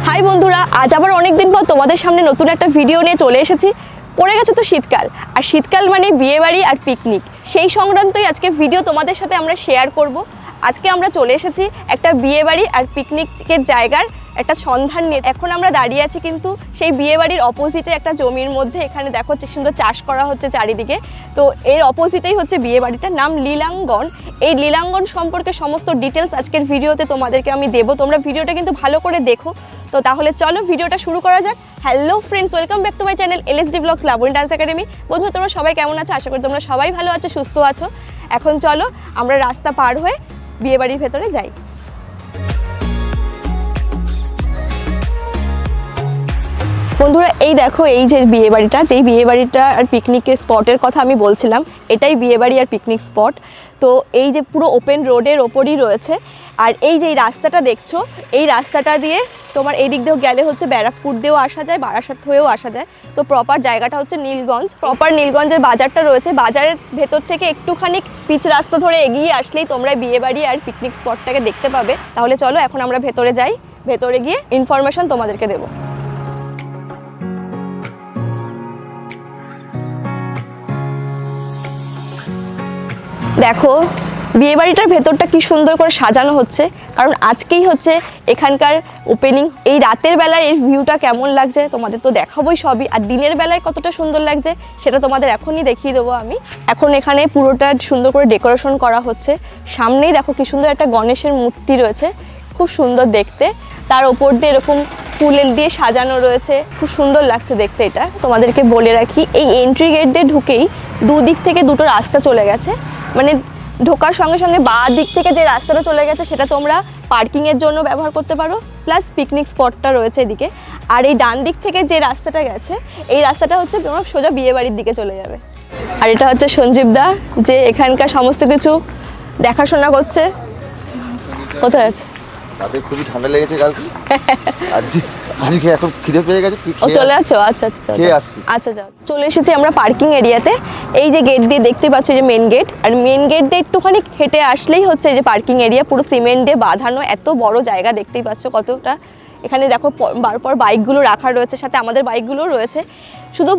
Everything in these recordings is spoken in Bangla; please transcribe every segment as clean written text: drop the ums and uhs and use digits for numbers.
হাই বন্ধুরা, আজ আবার অনেকদিন পর তোমাদের সামনে নতুন একটা ভিডিও নিয়ে চলে এসেছি। পড়ে গেছে তো শীতকাল, আর শীতকাল মানে বিয়েবাড়ি আর পিকনিক, সেই সংক্রান্তই আজকে ভিডিও তোমাদের সাথে আমরা শেয়ার করব। আজকে আমরা চলে এসেছি একটা বিয়েবাড়ি আর পিকনিকের জায়গার একটা সন্ধান নিয়ে। এখন আমরা দাঁড়িয়ে আছি কিন্তু সেই বিয়েবাড়ির অপোজিটে একটা জমির মধ্যে। এখানে দেখো সুন্দর চাষ করা হচ্ছে চারিদিকে। তো এর অপোজিটেই হচ্ছে বিয়েবাড়িটার নাম লীলাঙ্গন। এই লীলাঙ্গন সম্পর্কে সমস্ত ডিটেলস আজকের ভিডিওতে তোমাদেরকে আমি দেবো, তোমরা ভিডিওটা কিন্তু ভালো করে দেখো। তো তাহলে চলো ভিডিওটা শুরু করা যাক। Hello friends, welcome back to my channel LSD blogs Labani dance academy. বন্ধুরা, তোমরা সবাই কেমন আছো? আশা করি তোমরা সবাই ভালো আছো, সুস্থ আছো। এখন চলো আমরা রাস্তা পার হয়ে বিয়েবাড়ির ভেতরে যাই। বন্ধুরা, এই দেখো এই যে বিয়েবাড়িটা, যেই বিয়েবাড়িটা আর পিকনিকের স্পটের কথা আমি বলছিলাম, এটাই বিয়েবাড়ি আর পিকনিক স্পট। তো এই যে পুরো ওপেন রোডের ওপরই রয়েছে। আর এই যে রাস্তাটা দেখছো, এই রাস্তাটা দিয়ে তোমার এই দিক দিয়েও গেলে হচ্ছে ব্যারাকপুর দিয়েও আসা যায়, বারাসাত হয়েও আসা যায়। তো প্রপার জায়গাটা হচ্ছে নীলগঞ্জ। প্রপার নীলগঞ্জের বাজারটা রয়েছে। বাজারের ভেতর থেকে একটুখানি পিচ রাস্তা ধরে এগিয়ে আসলেই তোমরা বিয়েবাড়ি আর পিকনিক স্পটটাকে দেখতে পাবে। তাহলে চলো এখন আমরা ভেতরে যাই, ভেতরে গিয়ে ইনফরমেশন তোমাদেরকে দেবো। দেখো বিয়েবাড়িটার ভেতরটা কি সুন্দর করে সাজানো হচ্ছে, কারণ আজকেই হচ্ছে এখানকার ওপেনিং। এই রাতের বেলার এর ভিউটা কেমন লাগছে তোমাদের তো দেখাবোই সবই, আর দিনের বেলায় কতটা সুন্দর লাগছে সেটা তোমাদের এখনই দেখিয়ে দেবো আমি। এখন এখানে পুরোটা সুন্দর করে ডেকোরেশন করা হচ্ছে। সামনেই দেখো কি সুন্দর একটা গণেশের মূর্তি রয়েছে, খুব সুন্দর দেখতে। তার ওপর দিয়ে এরকম ফুলের দিয়ে সাজানো রয়েছে, খুব সুন্দর লাগছে দেখতে। এটা তোমাদেরকে বলে রাখি, এই এন্ট্রি গেট দিয়ে ঢুকেই দুদিক থেকে দুটো রাস্তা চলে গেছে। মানে ঢোকার সঙ্গে সঙ্গে বাঁ দিক থেকে যে রাস্তাটা চলে গেছে সেটা তোমরা পার্কিংয়ের জন্য ব্যবহার করতে পারো, প্লাস পিকনিক স্পটটা রয়েছে এদিকে। আর এই ডান দিক থেকে যে রাস্তাটা গেছে, এই রাস্তাটা হচ্ছে তোমরা সোজা বিয়েবাড়ির দিকে চলে যাবে। আর এটা হচ্ছে সঞ্জীব দা, যে এখানকার সমস্ত কিছু দেখাশোনা করছে। কোথায় আছে? তাতে খুবই ঠান্ডা লেগেছে কালকে, আজকে এখন খিদে পেয়ে গেছে। ও চলে আছো? আচ্ছা আচ্ছা আচ্ছা যাও। চলে এসেছি আমরা পার্কিং এরিয়াতে। এই যে গেট দিয়ে দেখতে পাচ্ছ, যে মেন গেট, আর মেন গেট দিয়ে একটুখানি হেঁটে আসলেই হচ্ছে এই যে পার্কিং এরিয়া। পুরো সিমেন্ট দিয়ে বাঁধানো, এত বড় জায়গা দেখতেই পাচ্ছ কতটা। এখানে দেখো পরপর বাইকগুলো রাখা রয়েছে, সাথে আমাদের বাইকগুলো রয়েছে। শুধু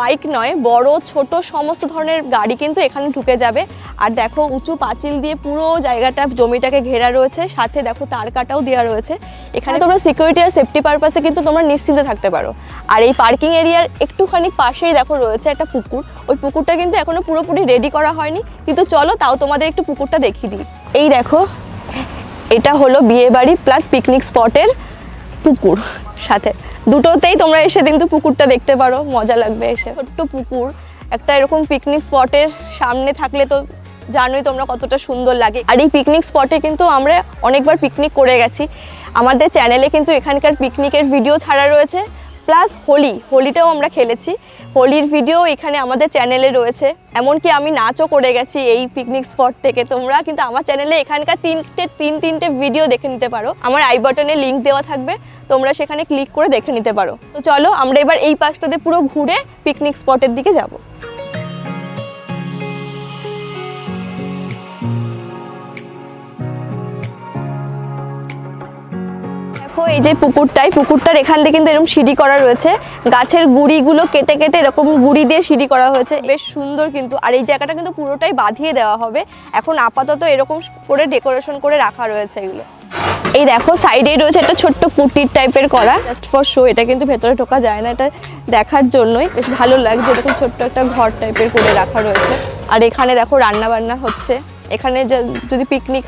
বাইক নয়, বড় ছোট সমস্ত ধরনের গাড়ি কিন্তু এখানে ঢুকে যাবে। আর দেখো উঁচু পাঁচিল দিয়ে পুরো জায়গাটা জমিটাকে ঘেরা রয়েছে, সাথে দেখো তার কাটাও দেওয়া রয়েছে। এখানে তোমরা সিকিউরিটি আর সেফটি পারপাসে কিন্তু তোমরা নিশ্চিন্তে থাকতে পারো। আর এই পার্কিং এরিয়ার একটুখানি পাশেই দেখো রয়েছে একটা পুকুর। ওই পুকুরটা কিন্তু এখনো পুরোপুরি রেডি করা হয়নি, কিন্তু চলো তাও তোমাদের একটু পুকুরটা দেখিয়ে দিই। এই দেখো, এটা হলো বিয়েবাড়ি প্লাস পিকনিক স্পটের পুকুর। সাথে দুটোতেই তোমরা এসে কিন্তু পুকুরটা দেখতে পারো, মজা লাগবে এসে। ছোট্ট পুকুর একটা এরকম পিকনিক স্পটের সামনে থাকলে তো জানোই তোমরা কতটা সুন্দর লাগে। আর এই পিকনিক স্পটে কিন্তু আমরা অনেকবার পিকনিক করে গেছি। আমাদের চ্যানেলে কিন্তু এখানকার পিকনিকের ভিডিও ছাড়া রয়েছে, প্লাস হোলিটাও আমরা খেলেছি। হোলির ভিডিও এখানে আমাদের চ্যানেলে রয়েছে। এমনকি আমি নাচও করে গেছি এই পিকনিক স্পট থেকে। তোমরা কিন্তু আমার চ্যানেলে এখানকার তিনটে ভিডিও দেখে নিতে পারো। আমার আই বাটনে লিঙ্ক দেওয়া থাকবে, তোমরা সেখানে ক্লিক করে দেখে নিতে পারো। তো চলো আমরা এবার এই পাশটাতে পুরো ঘুরে পিকনিক স্পটের দিকে যাব। এই যে পুকুরটার এখান থেকে কিন্তু এরকম সিঁড়ি করা রয়েছে। গাছের গুড়িগুলো কেটে কেটে এরকম গুড়ি দিয়ে সিঁড়ি করা হয়েছে, বেশ সুন্দর কিন্তু। আর এই জায়গাটা কিন্তু পুরোটাই বাঁধিয়ে দেওয়া হবে। এখন আপাতত এরকম করে ডেকোরেশন করে রাখা রয়েছে এগুলো। এই দেখো সাইডেই রয়েছে একটা ছোট্ট কুটির টাইপের করা, জাস্ট ফর শো। এটা কিন্তু ভেতরে ঢোকা যায় না, এটা দেখার জন্যই। বেশ ভালো লাগছে, এরকম ছোট্ট একটা ঘর টাইপের করে রাখা রয়েছে। আর এখানে দেখো রান্না বান্না হচ্ছে। এখানে যদি পিকনিক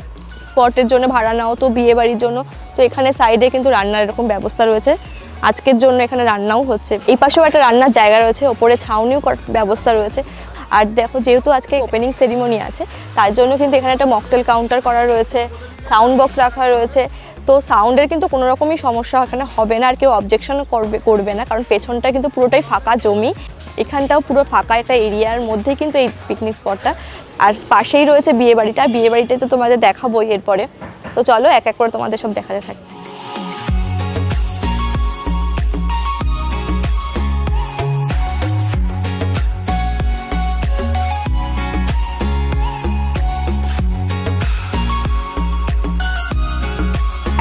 স্পটের জন্য ভাড়া নাও তো বিয়ে বাড়ির জন্য, তো এখানে সাইডে কিন্তু রান্নার এরকম ব্যবস্থা রয়েছে। আজকের জন্য এখানে রান্নাও হচ্ছে। এই পাশেও একটা রান্নার জায়গা রয়েছে, ওপরে ছাউনিও ব্যবস্থা রয়েছে। আর দেখো যেহেতু আজকে ওপেনিং সেরিমনি আছে, তার জন্য কিন্তু এখানে একটা মকটেল কাউন্টার করা রয়েছে, সাউন্ড বক্স রাখা রয়েছে। তো সাউন্ডের কিন্তু কোনো রকমই সমস্যা এখানে হবে না, আর কেউ অবজেকশন করবে না, কারণ পেছনটা কিন্তু পুরোটাই ফাঁকা জমি। এখানটাও পুরো ফাঁকা একটা এরিয়ার মধ্যেই কিন্তু এই পিকনিক স্পটটা। আর পাশেই রয়েছে বিয়েবাড়িটা। বিয়েবাড়িটা তো তোমাদের দেখাবোই এরপরে। তো চলো এক এক করে তোমাদের সব দেখাতে থাকছি।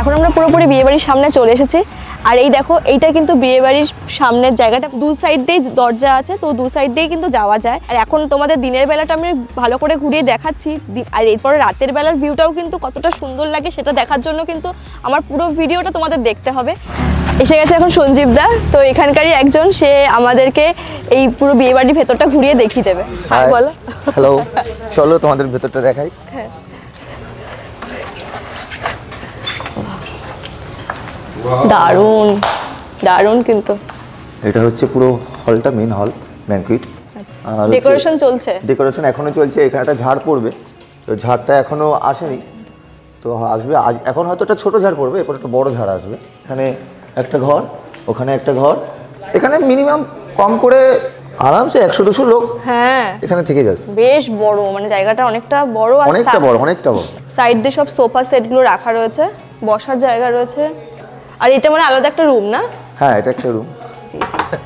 এখন আমরা পুরোপুরি বিয়েবাড়ির সামনে চলে এসেছি। আর এই দেখো এইটা কিন্তু বিয়ে বাড়ির সামনের জায়গাটা, দু সাইড দিয়ে দরজা আছে, তো দু সাইড দিয়ে কিন্তু যাওয়া যায়। আর এখন তোমাদের দিনের বেলাটা আমি ভালো করে ঘুরিয়ে দেখাচ্ছি, আর এরপরে রাতের বেলার ভিউটাও কিন্তু কতটা সুন্দর লাগে সেটা দেখার জন্য কিন্তু আমার পুরো ভিডিওটা তোমাদের দেখতে হবে। এসে গেছে এখন সঞ্জীব দা, তো এখানকারই একজন, সে আমাদেরকে এই পুরো বিয়ে বাড়ির ভেতরটা ঘুরিয়ে দেখিয়ে দেবে। হাই বলো। হ্যালো, চলো তোমাদের ভেতরটা দেখাই। হ্যাঁ, দারুণ দারুণ। কিন্তু এটা হচ্ছে পুরো হলটা, মেন হল, ব্যাংকুয়েট। আর ডেকোরেশন চলছে, ডেকোরেশন এখনো চলছে। এখানে একটা ঝাড় পড়বে, তো ঝাড়টা এখনো আসেনি, তো আসবে আজ। এখন হয়তো একটা ছোট ঝাড় পড়বে, এরপর একটা বড় ঝাড় আসবে। এখানে একটা ঘর, ওখানে একটা ঘর, এখানে মিনিমাম কম করে আরামসে 100-200 লোক হ্যাঁ এখানে থেকে যাবে। বেশ বড়, মানে জায়গাটা অনেকটা বড়, আর অনেকটা বড়, অনেকটা বড়। সাইড দিয়ে সব সোফা সেটগুলো রাখা রয়েছে, বসার জায়গা রয়েছে। আর এটা মানে আলাদা একটা রুম না? হ্যাঁ, এটা একটা রুম,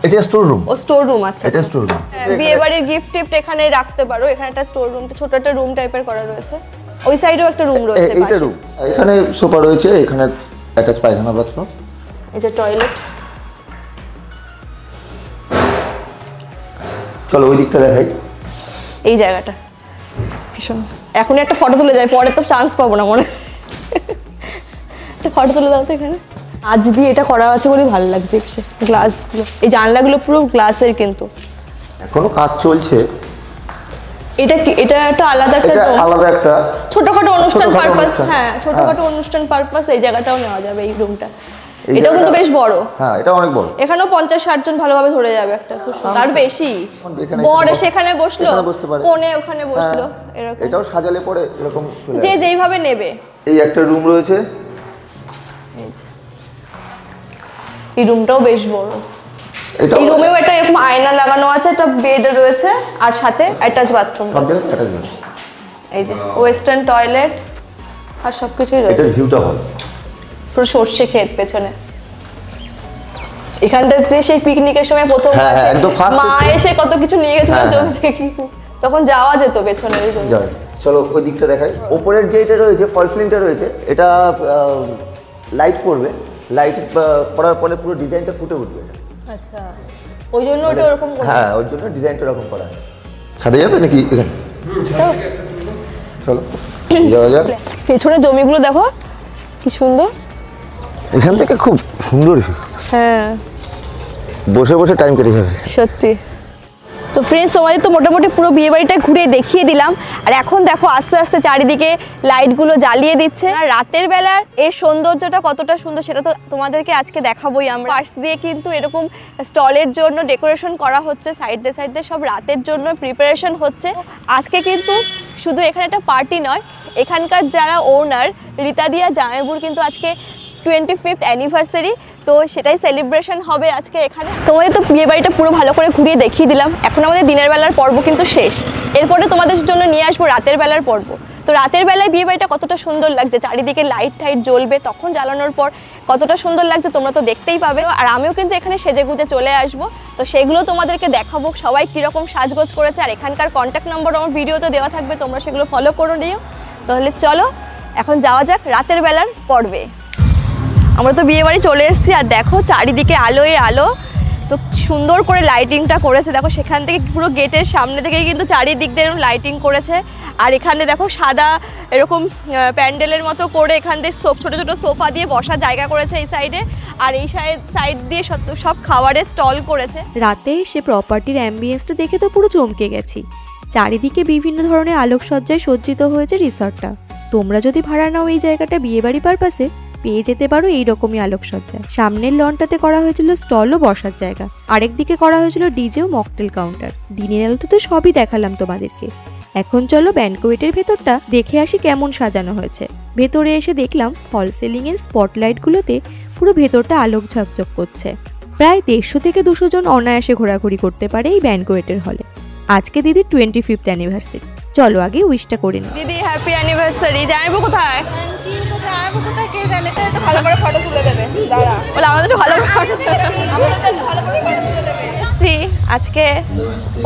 এটা স্টোর রুম। ও স্টোর রুম আছে, এটা স্টোর রুম। বিয়ে বাড়ির গিফট টিফট এখানে রাখতে পারো। এখানে একটা স্টোর রুম, ছোট একটা রুম টাইপের করা রয়েছে। ওই সাইডেও একটা রুম রয়েছে, এইটা রুম। এখানে সোফা রয়েছে, এখানে অ্যাটাচ পায়খানা বাথরুম, এই যে টয়লেট। চলো ওই দিকটা দেখাই। এই জায়গাটা ভীষণ, এখনই একটা ফটো তুলে যায়, পরে তো চান্স পাবো না মনে। একটা ফটো তুলে দাও তো এখানে। আজ দিয়ে এটা করা আছে বলে ভালো লাগছে, গ্লাসগুলো, এই জানলাগুলো পুরো গ্লাসের কিন্তু। এখনো কাজ চলছে। এটা কি, এটা একটা আলাদা একটা এটা আলাদা একটা ছোটখাটো অনুষ্ঠান পারপাস। হ্যাঁ, ছোটখাটো অনুষ্ঠান পারপাস এই জায়গাটাও নেওয়া যাবে, এই রুমটা। এটাও কিন্তু বেশ বড়। হ্যাঁ, এটা অনেক বড়। এখানেও 50-60 জন ভালোভাবে ধরে যাবে একটা, খুব সুন্দর। তার বেশি বড়, সেখানে বসলো, কোণে ওখানে বসলো, এরকম। এটাও সাজালে পরে এরকম চলে যে যেইভাবে নেবে। এই একটা রুম রয়েছে, এই রুমটাও বেশ বড়। এটা এই রুমেও একটা এরকম আয়না লাগানো আছে, একটা বেড রয়েছে, আর সাথে অ্যাটাচ বাথরুম। সব জায়গায় অ্যাটাচ বাথরুম। এই যে ওয়েস্টার্ন টয়লেট আর সবকিছুই রয়েছে। এটা ভিউটা ভালো, পুরো সর্ষে ক্ষেত পেছনে। এখানটাতে সেই পিকনিকের সময় প্রথম মা এসে কত কিছু নিয়ে গেছিল জমি থেকে, তখন যাওয়া যেত পেছনে। চলো ওই দিকটা দেখাই। ওপরের যে এটা রয়েছে, ফল সিলিংটা রয়েছে, এটা লাইট পড়বে। লাইট পড়ার পরে পুরো ডিজাইনটা ফুটে উঠবে। আচ্ছা, ওই জন্য ওটা ওরকম করা। হ্যাঁ, ওই জন্য ডিজাইনটা এরকম করা হয়। ছাদে যাবে নাকি এখানে? চলো যাওয়া যাক। পেছনে জমিগুলো দেখো কি সুন্দর, এখান থেকে খুব সুন্দর। হ্যাঁ, বসে বসে টাইম কেটে যাবে সত্যি। তো ফ্রেন্ডস, তোমাদের তো মোটামুটি পুরো বিয়ে বাড়িটা ঘুরে দেখিয়ে দিলাম। আর এখন দেখো আস্তে আস্তে চারিদিকে লাইটগুলো জ্বালিয়ে দিচ্ছে। আর রাতের বেলার এর সৌন্দর্যটা কতটা সুন্দর সেটা তো তোমাদেরকে আজকে দেখাবোই আমরা। পাশ দিয়ে কিন্তু এরকম স্টলের জন্য ডেকোরেশন করা হচ্ছে, সাইড দিয়ে সব রাতের জন্য প্রিপারেশন হচ্ছে। আজকে কিন্তু শুধু এখানে একটা পার্টি নয়, এখানকার যারা ওনার রীতা দিয়া জামাইবাবুর কিন্তু আজকে 25th অ্যানিভার্সারি, তো সেটাই সেলিব্রেশন হবে আজকে এখানে। তোমাদের তো বিয়ে বাড়িটা পুরো ভালো করে ঘুরিয়ে দেখিয়ে দিলাম। এখন আমাদের দিনের বেলার পর্ব কিন্তু শেষ, এরপরে তোমাদের জন্য নিয়ে আসবো রাতের বেলার পর্ব। তো রাতের বেলায় বিয়ে বাড়িটা কতটা সুন্দর লাগছে, চারিদিকে লাইট টাইট জ্বলবে, তখন জ্বালানোর পর কতটা সুন্দর লাগছে তোমরা তো দেখতেই পাবে। আর আমিও কিন্তু এখানে সেজে গুজে চলে আসবো, তো সেগুলো তোমাদেরকে দেখাবো সবাই কীরকম সাজগোজ করেছে। আর এখানকার কন্ট্যাক্ট নাম্বার আমার ভিডিওতে দেওয়া থাকবে, তোমরা সেগুলো ফলো করে নিও। তাহলে চলো এখন যাওয়া যাক রাতের বেলার পর্বে। আমরা তো বিয়ে বাড়ি চলে এসেছি, আর দেখো চারিদিকে আলোয় আলো, তো সুন্দর করে লাইটিংটা করেছে। দেখো সেখান থেকে পুরো গেটের সামনে থেকে কিন্তু চারিদিক দিয়ে এরকম লাইটিং করেছে। আর এখানে দেখো সাদা এরকম প্যান্ডেলের মতো করে এখান দিয়ে ছোটো ছোটো সোফা দিয়ে বসার জায়গা করেছে এই সাইডে, আর এই সাইড দিয়ে সব খাবারের স্টল করেছে। রাতে এসে প্রপার্টির অ্যাম্বিয়েন্সটা দেখে তো পুরো চমকে গেছি। চারিদিকে বিভিন্ন ধরনের আলোকসজ্জায় সজ্জিত হয়েছে রিসর্টটা। তোমরা যদি ভাড়া নাও এই জায়গাটা বিয়েবাড়ি পারপাসে, পেয়ে যেতে পারো এইরকমই আলোকসজ্জায়। সামনের লনটাতে করা হয়েছিল স্টল ও বসার জায়গা, আরেক দিকে করা হয়েছিল ডিজে ও মকটেল কাউন্টার। দিনের আলোতে তো সবই দেখালাম তোমাদেরকে। এখন চলো ব্যানকোয়েটের ভেতরটা দেখে আসি কেমন সাজানো হয়েছে। ভেতরে এসে দেখলাম ফল সিলিং এর স্পটলাইটগুলোতে পুরো ভেতরটা আলোক ঝকঝক করছে। প্রায় 150 থেকে 200 জন অনায়াসে ঘোরাঘুরি করতে পারে এই ব্যানকোয়েটের হলে। আজকে দিদির 25th অ্যানিভার্সারি, চলো আগে উইশটা করে নিই। দিদি হ্যাপি অ্যানিভার্সারি। জামাইবাবু কোথায়? ভালো করে ফটো তুলে দেবে, দাঁড়া বলে আমাদের ভালো করে ফটো তুলে দেবে। আজকে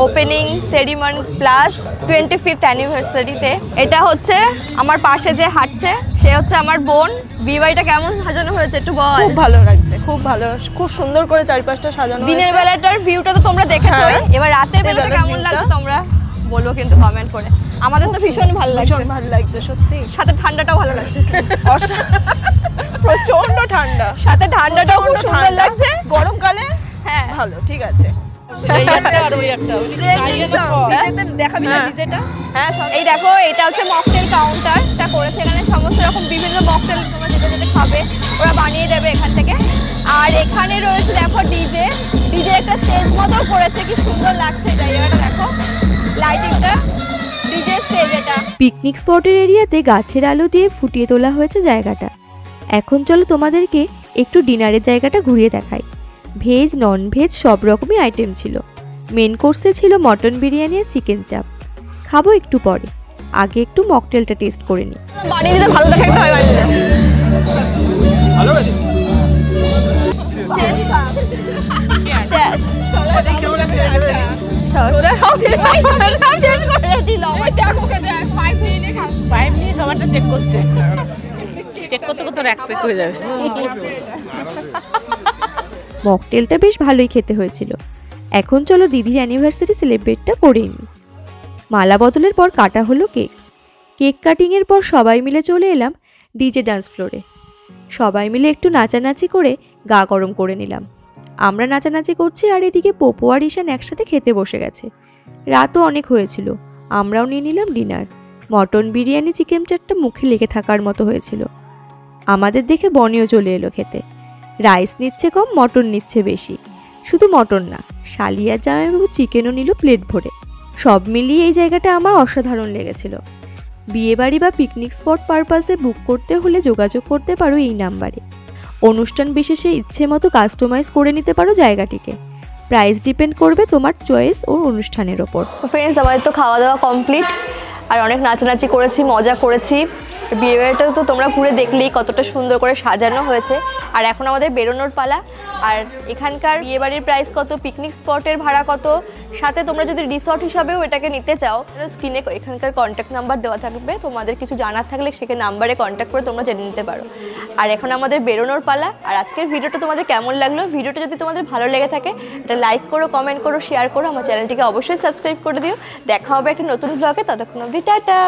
ওপেনিং সেরিমনি প্লাস 25th অ্যানিভার্সারিতে। এটা হচ্ছে আমার পাশে যে হাঁটছে সে হচ্ছে আমার বোন। বিয়ে বাড়িটা কেমন সাজানো হয়েছে একটু বল। খুব ভালো লাগছে, খুব ভালো, খুব সুন্দর করে চারিপাশটা সাজানো দিনের হয়েছে। বেলাটার ভিউটা তো তোমরা দেখেছোই, হ্যাঁ। এবার রাতের বেলাটা বেলার কেমন viewটা। লাগছে তোমরা বলবো কিন্তু কমেন্ট করে। আমাদের তো ভীষণ ভালো লাগছে, ভীষণ ভালো লাগছে সত্যি। সাথে ঠান্ডাটাও ভালো লাগছে, প্রচন্ড ঠান্ডা, সাথে ঠান্ডাটাও খুব সুন্দর লাগছে। গরমকালে হ্যাঁ ভালো, ঠিক আছে। দেখাবি না ডিজেটা? হ্যাঁ, এই দেখো এটা হচ্ছে মকটেল কাউন্টারটা করেছে, এখানে সমস্ত রকম বিভিন্ন মকটেল তোমরা যেটা যেটা খাবে ওরা বানিয়ে দেবে এখান থেকে। আর এখানে রয়েছে দেখো ডিজে একটা স্টেজ মতো করেছে, কি সুন্দর লাগছে জায়গাটা, দেখো লাইটিংটা, ডিজে স্টেজ এটা। পিকনিক স্পটের এরিয়াতে গাছের আলো দিয়ে ফুটিয়ে তোলা হয়েছে জায়গাটা। এখন চলো তোমাদেরকে একটু ডিনারের জায়গাটা ঘুরিয়ে দেখাই। ভেজ নন ভেজ সব রকমই আইটেম ছিল। মেন কোর্সে ছিল মটন বিরিয়ানি আর চিকেন চাপ। খাবো একটু পরে, আগে একটু মকটেলটা টেস্ট করে নিই। বানিয়ে দিতে ভালো দেখাতে হয় বানিয়ে দিতে। Cheers. মকটেলটা বেশ ভালোই খেতে হয়েছিল। এখন চলো দিদির অ্যানিভার্সারি সেলিব্রেটটা করেই নিই। মালা বদলের পর কাটা হলো কেক কাটিংয়ের পর সবাই মিলে চলে এলাম ডিজে ডান্স ফ্লোরে। সবাই মিলে একটু নাচানাচি করে গা গরম করে নিলাম। আমরা নাচানাচি করছি আর এদিকে পোপো আর ঈশান একসাথে খেতে বসে গেছে। রাতও অনেক হয়েছিল, আমরাও নিয়ে নিলাম ডিনার। মটন বিরিয়ানি চিকেন চাটটা মুখে লেগে থাকার মতো হয়েছিল। আমাদের দেখে বনিও চলে এলো খেতে। রাইস নিচ্ছে কম, মটন নিচ্ছে বেশি। শুধু মটন না, শালিয়া জামাইবাবু চিকেনও নিল প্লেট ভরে। সব মিলিয়ে এই জায়গাটা আমার অসাধারণ লেগেছিল। বিয়েবাড়ি বা পিকনিক স্পট পারপাসে বুক করতে হলে যোগাযোগ করতে পারো এই নাম্বারে। অনুষ্ঠান বিশেষে ইচ্ছে মতো কাস্টমাইজ করে নিতে পারো জায়গাটিকে। প্রাইস ডিপেন্ড করবে তোমার চয়েস ও অনুষ্ঠানের ওপর। ফ্রেন্ডস, আমাদের তো খাওয়া দাওয়া কমপ্লিট, আর অনেক নাচানাচি করেছি, মজা করেছি। বিয়েবাড়িটাও তো তোমরা ঘুরে দেখলেই কতটা সুন্দর করে সাজানো হয়েছে। আর এখন আমাদের বেরোনোর পালা। আর এখানকার বিয়েবাড়ির প্রাইস কত, পিকনিক স্পটের ভাড়া কত, সাথে তোমরা যদি রিসর্ট হিসাবেও এটাকে নিতে চাও, স্ক্রিনে এখানকার কন্ট্যাক্ট নাম্বার দেওয়া থাকবে, তোমাদের কিছু জানার থাকলে সেখানে নাম্বারে কন্ট্যাক্ট করে তোমরা জেনে নিতে পারো। আর এখন আমাদের বেরোনোর পালা। আর আজকের ভিডিওটা তোমাদের কেমন লাগলো? ভিডিওটা যদি তোমাদের ভালো লেগে থাকে এটা লাইক করো, কমেন্ট করো, শেয়ার করো। আমার চ্যানেলটিকে অবশ্যই সাবস্ক্রাইব করে দিও। দেখা হবে একটা নতুন ব্লগে, ততক্ষণ অবধি টাটা।